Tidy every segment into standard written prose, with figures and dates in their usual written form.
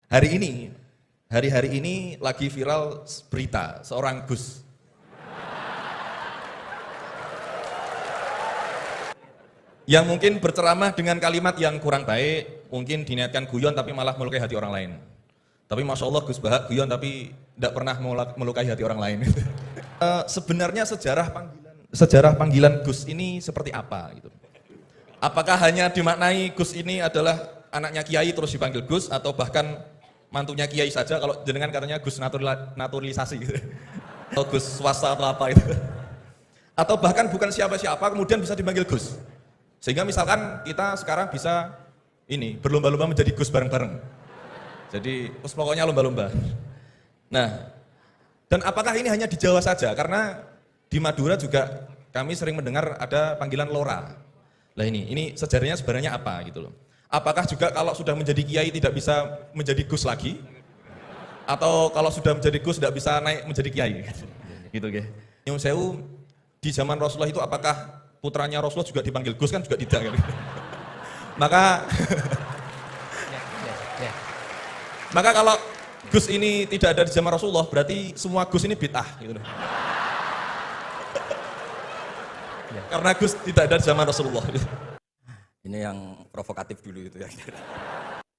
Hari ini, hari-hari ini lagi viral berita seorang Gus. Yang mungkin berceramah dengan kalimat yang kurang baik, mungkin diniatkan guyon tapi malah melukai hati orang lain. Tapi Masya Allah Gus Bahak guyon tapi tidak pernah melukai hati orang lain. Sebenarnya sejarah panggilan Gus ini seperti apa gitu? Apakah hanya dimaknai Gus ini adalah anaknya Kiai terus dipanggil Gus, atau bahkan mantunya Kiai saja kalau jenengan katanya Gus naturalisasi gitu. Atau Gus swasta atau apa itu. Atau bahkan bukan siapa-siapa kemudian bisa dipanggil Gus. Sehingga misalkan kita sekarang bisa ini berlomba-lomba menjadi Gus bareng-bareng. Jadi pokoknya lomba-lomba. Nah, dan apakah ini hanya di Jawa saja? Karena di Madura juga kami sering mendengar ada panggilan Lora. Lah ini sejarahnya sebenarnya apa gitu loh. Apakah juga kalau sudah menjadi Kiai tidak bisa menjadi Gus lagi? Atau kalau sudah menjadi Gus tidak bisa naik menjadi Kiai? Gitu ya. Nyun Sewu di zaman Rasulullah itu apakah putranya Rasulullah juga dipanggil Gus? Kan juga tidak. Maka maka kalau Gus ini tidak ada di zaman Rasulullah, berarti semua Gus ini bid'ah gitu. Karena Gus tidak ada di zaman Rasulullah. Ini yang provokatif dulu itu ya.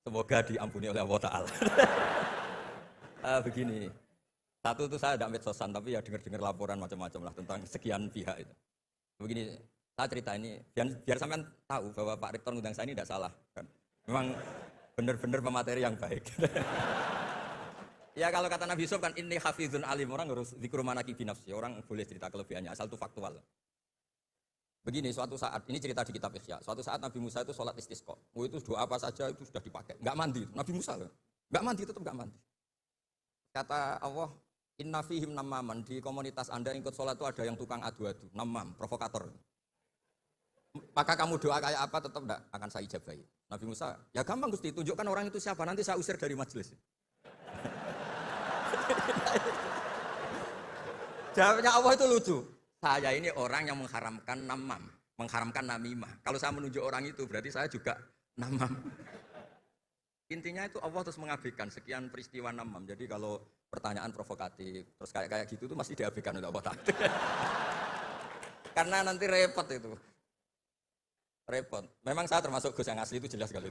Semoga diampuni oleh Allah Ta'ala. Begini, satu itu saya tidak medsosan, tapi ya dengar-dengar laporan macam-macam lah tentang sekian pihak itu. Begini, saya cerita ini, biar sampean tahu bahwa Pak Rektor ngundang saya ini tidak salah. Kan? Memang benar-benar pemateri yang baik. Ya kalau kata Nabi Yusuf kan, inni hafizun alim, orang harus zikrumanaki binafsi, orang boleh cerita kelebihannya, asal itu faktual. Begini, suatu saat, ini cerita di kitab Ihya, suatu saat Nabi Musa itu sholat istisqa. Itu doa apa saja itu sudah dipakai, nggak mandi. Nabi Musa loh, nggak mandi, tetap nggak mandi. Kata Allah, inna fihim namaman, di komunitas anda yang ikut sholat itu ada yang tukang adu-adu, namam, provokator. Maka kamu doa kayak apa tetap enggak akan saya ijabahi. Nabi Musa, ya gampang Gusti, tunjukkan orang itu siapa, nanti saya usir dari majelis. Jawabnya Allah itu lucu. Saya ini orang yang mengharamkan namam, mengharamkan namimah. Kalau saya menunjuk orang itu berarti saya juga namam. Intinya itu Allah terus mengabaikan sekian peristiwa namam. Jadi kalau pertanyaan provokatif terus kayak gitu itu masih diabaikan oleh Allah. Karena nanti repot itu. Repot. Memang saya termasuk Gus yang asli itu jelas sekali.